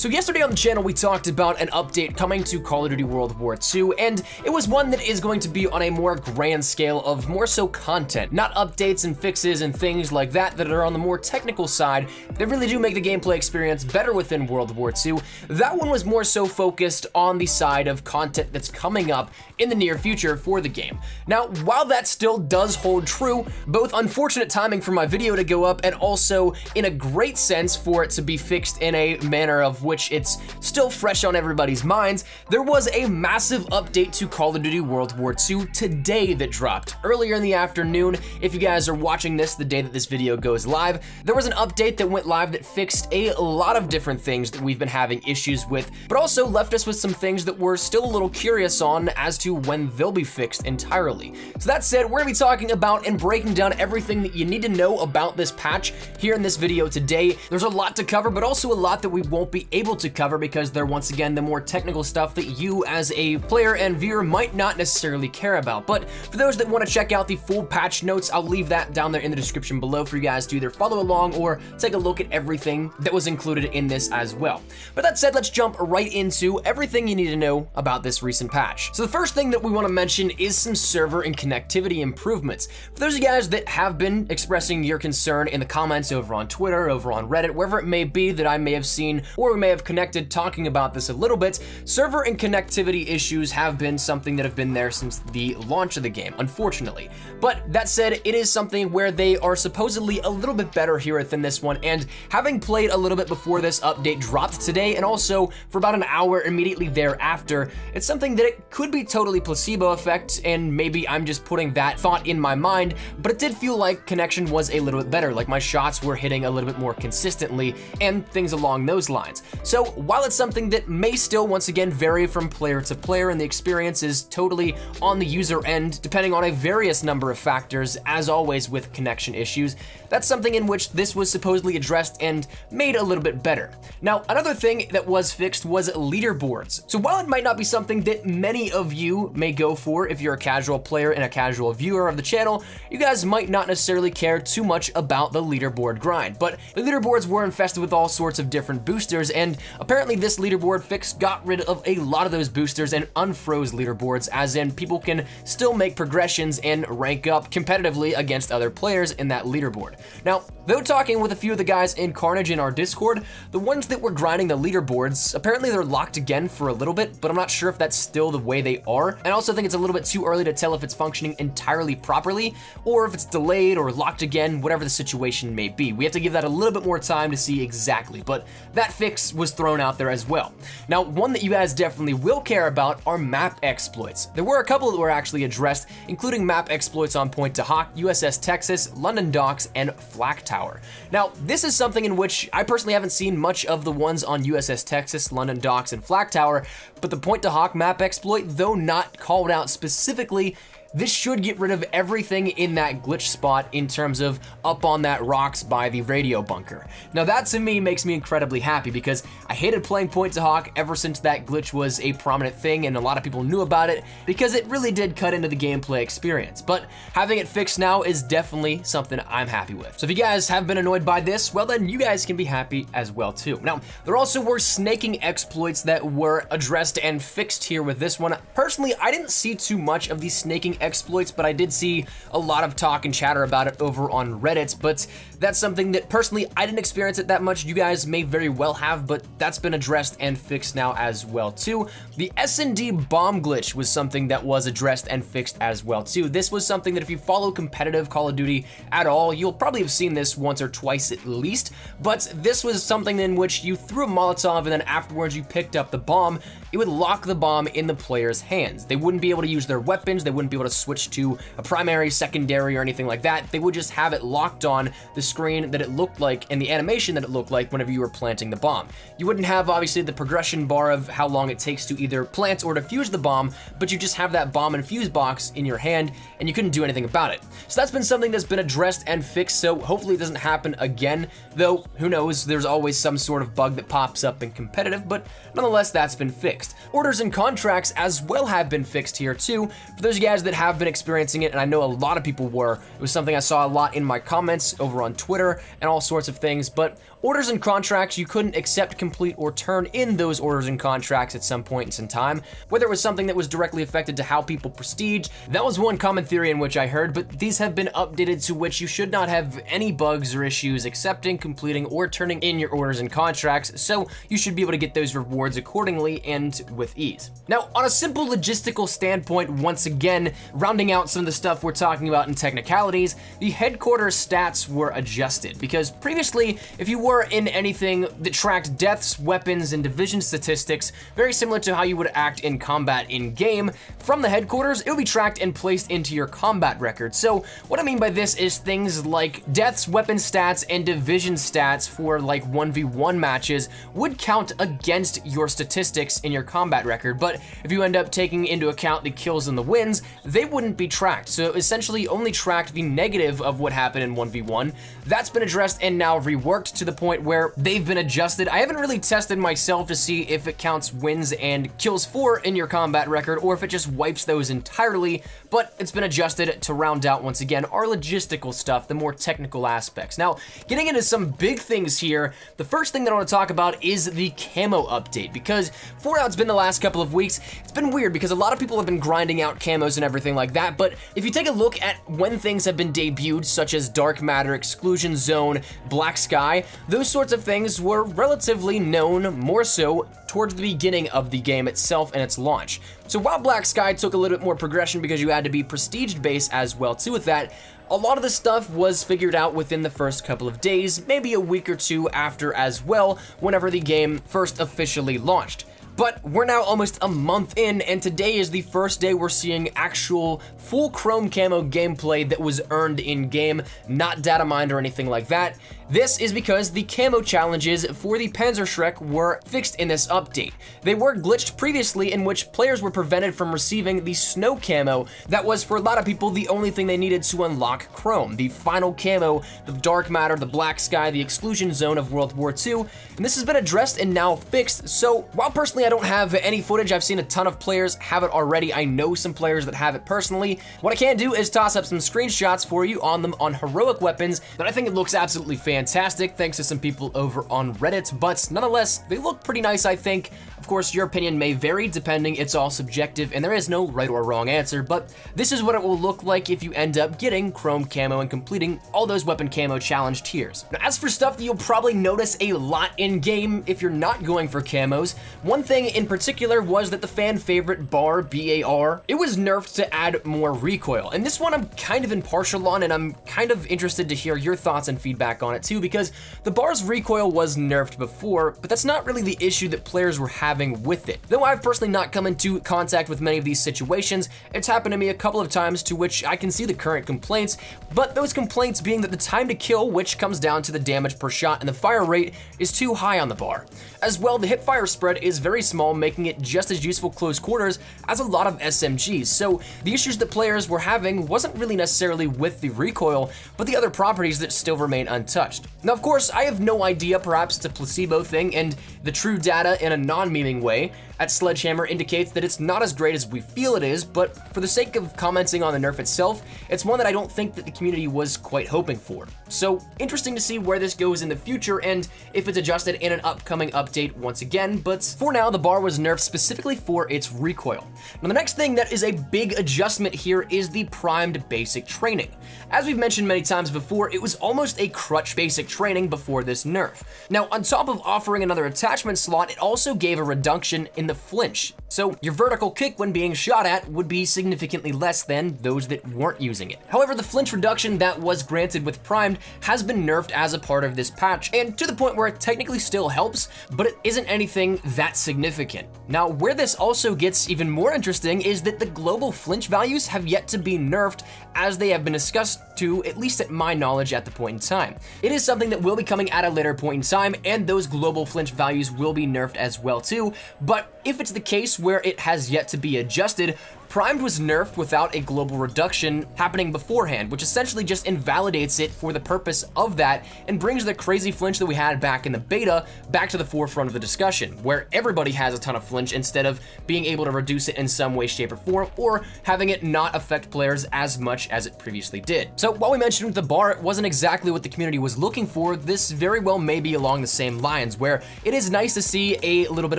So yesterday on the channel we talked about an update coming to Call of Duty World War II, and it was one that is going to be on a more grand scale of more so content, not updates and fixes and things like that that are on the more technical side that really do make the gameplay experience better within World War II. That one was more so focused on the side of content that's coming up in the near future for the game. Now, while that still does hold true, both unfortunate timing for my video to go up and also in a great sense for it to be fixed in a manner of which it's still fresh on everybody's minds, there was a massive update to Call of Duty World War II today that dropped earlier in the afternoon. If you guys are watching this the day that this video goes live, there was an update that went live that fixed a lot of different things that we've been having issues with, but also left us with some things that we're still a little curious on as to when they'll be fixed entirely. So that said, we're gonna be talking about and breaking down everything that you need to know about this patch here in this video today. There's a lot to cover, but also a lot that we won't be able to cover because they're once again the more technical stuff that you as a player and viewer might not necessarily care about. But for those that want to check out the full patch notes, I'll leave that down there in the description below for you guys to either follow along or take a look at everything that was included in this as well. But that said, let's jump right into everything you need to know about this recent patch. So the first thing that we want to mention is some server and connectivity improvements. For those of you guys that have been expressing your concern in the comments over on Twitter, over on Reddit, wherever it may be that I may have seen or we may have connected talking about this a little bit, server and connectivity issues have been something that have been there since the launch of the game, unfortunately. But that said, it is something where they are supposedly a little bit better here within this one, and having played a little bit before this update dropped today, and also for about an hour immediately thereafter, it's something that it could be totally placebo effect, and maybe I'm just putting that thought in my mind, but it did feel like connection was a little bit better, like my shots were hitting a little bit more consistently, and things along those lines. So while it's something that may still once again vary from player to player and the experience is totally on the user end depending on a various number of factors, as always with connection issues, that's something in which this was supposedly addressed and made a little bit better. Now, another thing that was fixed was leaderboards. So while it might not be something that many of you may go for if you're a casual player and a casual viewer of the channel, you guys might not necessarily care too much about the leaderboard grind, but the leaderboards were infested with all sorts of different boosters, and apparently this leaderboard fix got rid of a lot of those boosters and unfroze leaderboards, as in people can still make progressions and rank up competitively against other players in that leaderboard. Now, though talking with a few of the guys in Carnage in our Discord, the ones that were grinding the leaderboards, apparently they're locked again for a little bit, but I'm not sure if that's still the way they are. And I also think it's a little bit too early to tell if it's functioning entirely properly, or if it's delayed or locked again, whatever the situation may be. We have to give that a little bit more time to see exactly, but that fix was thrown out there as well. Now, one that you guys definitely will care about are map exploits. There were a couple that were actually addressed, including map exploits on Point to Hawk, USS Texas, London Docks, and Flak Tower. Now, this is something in which I personally haven't seen much of the ones on USS Texas, London Docks, and Flak Tower, but the Point to Hawk map exploit, though not called out specifically, this should get rid of everything in that glitch spot in terms of up on that rocks by the radio bunker. Now that to me makes me incredibly happy because I hated playing Point to Hawk ever since that glitch was a prominent thing and a lot of people knew about it because it really did cut into the gameplay experience. But having it fixed now is definitely something I'm happy with. So if you guys have been annoyed by this, well then you guys can be happy as well too. Now, there also were snaking exploits that were addressed and fixed here with this one. Personally, I didn't see too much of these snaking exploits, but I did see a lot of talk and chatter about it over on Reddit, but that's something that personally I didn't experience it that much. You guys may very well have, but that's been addressed and fixed now as well too. The S&D bomb glitch was something that was addressed and fixed as well too. This was something that if you follow competitive Call of Duty at all, you'll probably have seen this once or twice at least, but this was something in which you threw a Molotov and then afterwards you picked up the bomb. It would lock the bomb in the player's hands. They wouldn't be able to use their weapons, they wouldn't be able to switch to a primary, secondary, or anything like that. They would just have it locked on the screen that it looked like and the animation that it looked like whenever you were planting the bomb. You wouldn't have obviously the progression bar of how long it takes to either plant or defuse the bomb, but you just have that bomb and fuse box in your hand and you couldn't do anything about it. So that's been something that's been addressed and fixed, so hopefully it doesn't happen again, though who knows, there's always some sort of bug that pops up in competitive, but nonetheless that's been fixed. Orders and contracts as well have been fixed here too. For those of you guys that have been experiencing it, and I know a lot of people were, it was something I saw a lot in my comments over on Twitter and all sorts of things, but orders and contracts, you couldn't accept, complete, or turn in those orders and contracts at some points in time. Whether it was something that was directly affected to how people prestige, that was one common theory in which I heard, but these have been updated to which you should not have any bugs or issues accepting, completing, or turning in your orders and contracts, so you should be able to get those rewards accordingly and with ease. Now, on a simple logistical standpoint, once again, rounding out some of the stuff we're talking about in technicalities, the headquarters stats were adjusted, because previously, if you were in anything that tracked deaths, weapons, and division statistics, very similar to how you would act in combat in-game, from the headquarters, it would be tracked and placed into your combat record. So what I mean by this is things like deaths, weapon stats, and division stats for like 1v1 matches would count against your statistics in your combat record, but if you end up taking into account the kills and the wins, they wouldn't be tracked. So essentially only tracked the negative of what happened in 1v1. That's been addressed and now reworked to the point where they've been adjusted. I haven't really tested myself to see if it counts wins and kills for in your combat record or if it just wipes those entirely, but it's been adjusted to round out, once again, our logistical stuff, the more technical aspects. Now, getting into some big things here, the first thing that I want to talk about is the camo update, because for now it's been the last couple of weeks, it's been weird because a lot of people have been grinding out camos and everything like that, but if you take a look at when things have been debuted, such as Dark Matter, Exclusion Zone, Black Sky, those sorts of things were relatively known more so towards the beginning of the game itself and its launch. So while Black Sky took a little bit more progression because you had to be prestige based as well too with that, a lot of the stuff was figured out within the first couple of days, maybe a week or two after as well, whenever the game first officially launched. But we're now almost a month in, and today is the first day we're seeing actual full chrome camo gameplay that was earned in-game, not data mined or anything like that. This is because the camo challenges for the Panzerschreck were fixed in this update. They were glitched previously, in which players were prevented from receiving the snow camo that was, for a lot of people, the only thing they needed to unlock chrome. The final camo, the Dark Matter, the Black Sky, the Exclusion Zone of World War II, and this has been addressed and now fixed. So while personally I don't have any footage, I've seen a ton of players have it already. I know some players that have it personally. What I can do is toss up some screenshots for you on them on heroic weapons, but I think it looks absolutely fantastic thanks to some people over on Reddit, but nonetheless, they look pretty nice, I think. Of course, your opinion may vary depending, it's all subjective and there is no right or wrong answer, but this is what it will look like if you end up getting chrome camo and completing all those weapon camo challenge tiers. Now, as for stuff that you'll probably notice a lot in game if you're not going for camos, one thing in particular was that the fan favorite bar, BAR, it was nerfed to add more recoil. And this one I'm kind of impartial on, and I'm kind of interested to hear your thoughts and feedback on it too, because the bar's recoil was nerfed before, but that's not really the issue that players were having with it. Though I've personally not come into contact with many of these situations, it's happened to me a couple of times to which I can see the current complaints, but those complaints being that the time to kill, which comes down to the damage per shot and the fire rate, is too high on the bar. As well, the hip fire spread is very small, making it just as useful close quarters as a lot of SMGs. So the issues that players were having wasn't really necessarily with the recoil, but the other properties that still remain untouched. Now, of course, I have no idea, perhaps it's a placebo thing, and the true data in a non-memeing way at Sledgehammer indicates that it's not as great as we feel it is, but for the sake of commenting on the nerf itself, it's one that I don't think that the community was quite hoping for. So interesting to see where this goes in the future and if it's adjusted in an upcoming update once again, but for now the bar was nerfed specifically for its recoil. Now the next thing that is a big adjustment here is the primed basic training. As we've mentioned many times before, it was almost a crutch basic training before this nerf. Now on top of offering another attachment slot, it also gave a reduction in the flinch. So your vertical kick when being shot at would be significantly less than those that weren't using it. However, the flinch reduction that was granted with primed has been nerfed as a part of this patch, and to the point where it technically still helps, but it isn't anything that significant. Now, where this also gets even more interesting is that the global flinch values have yet to be nerfed as they have been discussed to, at least at my knowledge at the point in time. It is something that will be coming at a later point in time, and those global flinch values will be nerfed as well too, but if it's the case where it has yet to be adjusted, Primed was nerfed without a global reduction happening beforehand, which essentially just invalidates it for the purpose of that and brings the crazy flinch that we had back in the beta back to the forefront of the discussion, where everybody has a ton of flinch instead of being able to reduce it in some way, shape, or form, or having it not affect players as much as it previously did. So while we mentioned with the bar, it wasn't exactly what the community was looking for, this very well may be along the same lines, where it is nice to see a little bit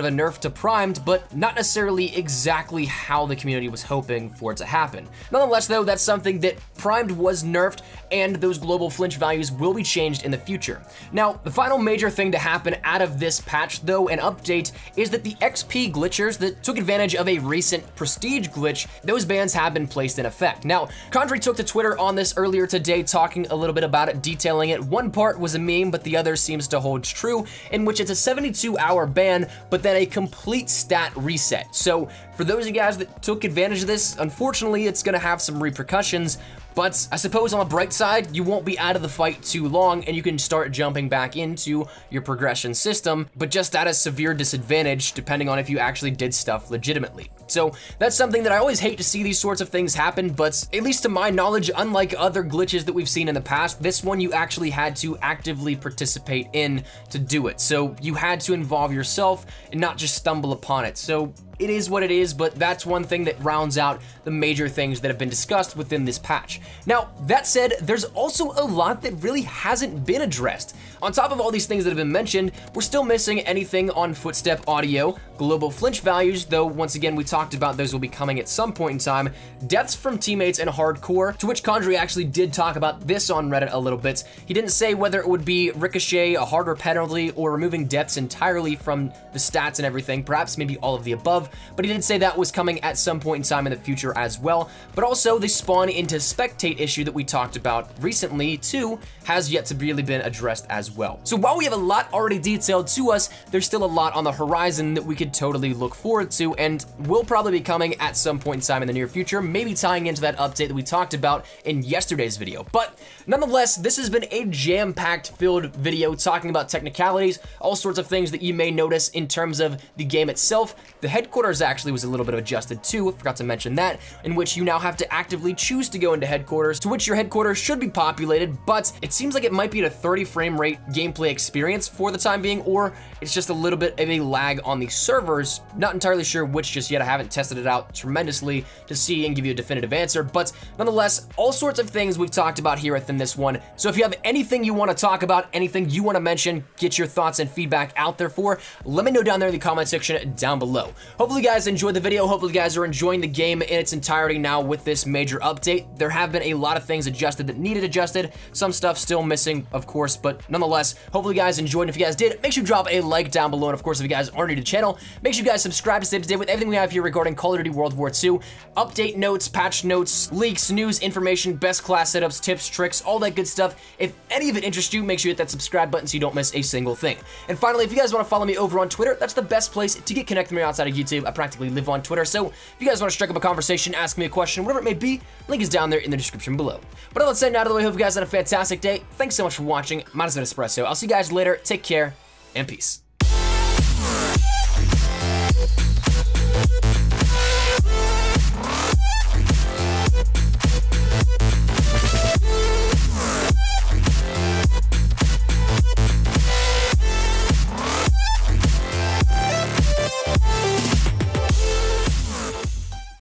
of a nerf to Primed, but not necessarily exactly how the community was hoping for it to happen. Nonetheless though, that's something that Primed was nerfed, and those global flinch values will be changed in the future. Now, the final major thing to happen out of this patch though, and update, is that the XP glitchers that took advantage of a recent prestige glitch, those bans have been placed in effect. Now, Condry took to Twitter on this earlier today talking a little bit about it, detailing it. One part was a meme, but the other seems to hold true, in which it's a 72-hour ban, but then a complete stat reset. So for those of you guys that took advantage of this, unfortunately, it's gonna have some repercussions. But I suppose on the bright side, you won't be out of the fight too long and you can start jumping back into your progression system, but just at a severe disadvantage depending on if you actually did stuff legitimately. So that's something that I always hate to see these sorts of things happen, but at least to my knowledge, unlike other glitches that we've seen in the past, this one you actually had to actively participate in to do it. So you had to involve yourself and not just stumble upon it. So it is what it is, but that's one thing that rounds out the major things that have been discussed within this patch. Now, that said, there's also a lot that really hasn't been addressed. On top of all these things that have been mentioned, we're still missing anything on footstep audio, global flinch values, though once again we talked about those will be coming at some point in time, deaths from teammates in hardcore, to which Condry actually did talk about this on Reddit a little bit. He didn't say whether it would be ricochet, a harder penalty, or removing deaths entirely from the stats and everything, perhaps maybe all of the above, but he did say that was coming at some point in time in the future as well. But also the spawn into spectate issue that we talked about recently too has yet to really been addressed as well. So while we have a lot already detailed to us, there's still a lot on the horizon that we could totally look forward to and will probably be coming at some point in time in the near future, maybe tying into that update that we talked about in yesterday's video. But nonetheless, this has been a jam-packed filled video talking about technicalities, all sorts of things that you may notice in terms of the game itself. The headquarters actually was a little bit adjusted too, I forgot to mention that, in which you now have to actively choose to go into headquarters, to which your headquarters should be populated, but it seems like it might be at a 30 frame rate gameplay experience for the time being, or it's just a little bit of a lag on the servers. Not entirely sure which just yet. I haven't tested it out tremendously to see and give you a definitive answer, but nonetheless, all sorts of things we've talked about here within this one. So if you have anything you want to talk about, anything you want to mention, get your thoughts and feedback out there for, let me know down there in the comment section down below. Hopefully you guys enjoyed the video. Hopefully you guys are enjoying the game in its entirety now with this major update. There have been a lot of things adjusted that needed adjusted, some stuff still missing, of course, but nonetheless, hopefully you guys enjoyed. And if you guys did, make sure you drop a like down below. And of course, if you guys aren't new to the channel, make sure you guys subscribe to stay up to date with everything we have here regarding Call of Duty World War II, update notes, patch notes, leaks, news, information, best class setups, tips, tricks, all that good stuff. If any of it interests you, make sure you hit that subscribe button so you don't miss a single thing. And finally, if you guys want to follow me over on Twitter, that's the best place to get connected with me outside of YouTube. I practically live on Twitter, so if you guys want to strike up a conversation, ask me a question, whatever it may be, link is down there in the description below. But let's say out of the way, hope you guys had a fantastic day. Thanks so much for watching. Mine has been Espresso. I'll see you guys later. Take care and peace.